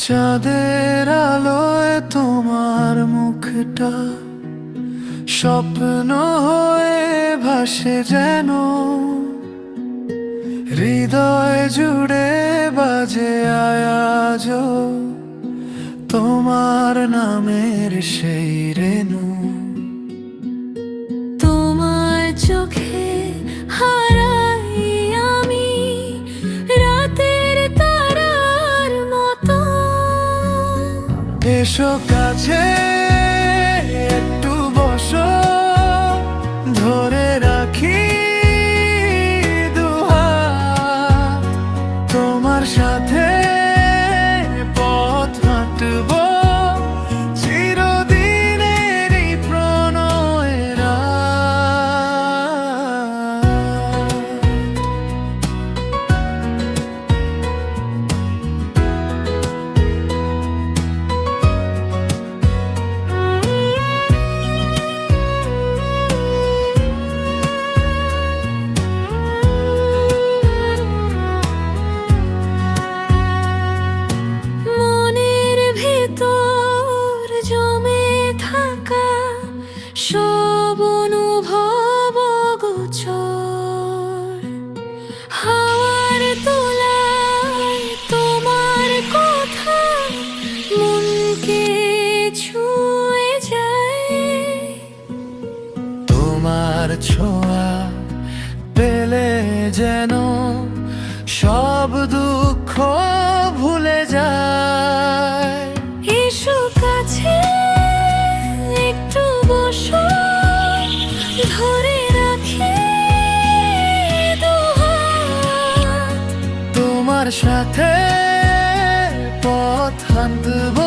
চাঁদের আলোয় তোমার মুখটা স্বপ্ন হয়ে ভাসে যেন, হৃদয় জুড়ে বাজে আয়াজো তোমার নামের সেই রেণু। তোমার চোখে হারাই আমি রাতের তারার মতো। এসো কাছে একটু বসো, ধরে রাখি দুহাত, তোমার সাথে পথ হাঁটবো চিরদিনের এই প্রণয়ের রাত। মনের ভেতর জমে থাকা সব অনুভব গোচর, হাওয়ার তোলায় তোমার কথা মনকে ছুঁয়ে যায়। তোমার ছোঁয়া পেলে যেন সব দুঃখ ভুলে যায়। এসো কাছে একটু বসো, ধরে রাখি দুহাত, তোমার সাথে পথ হাঁটবো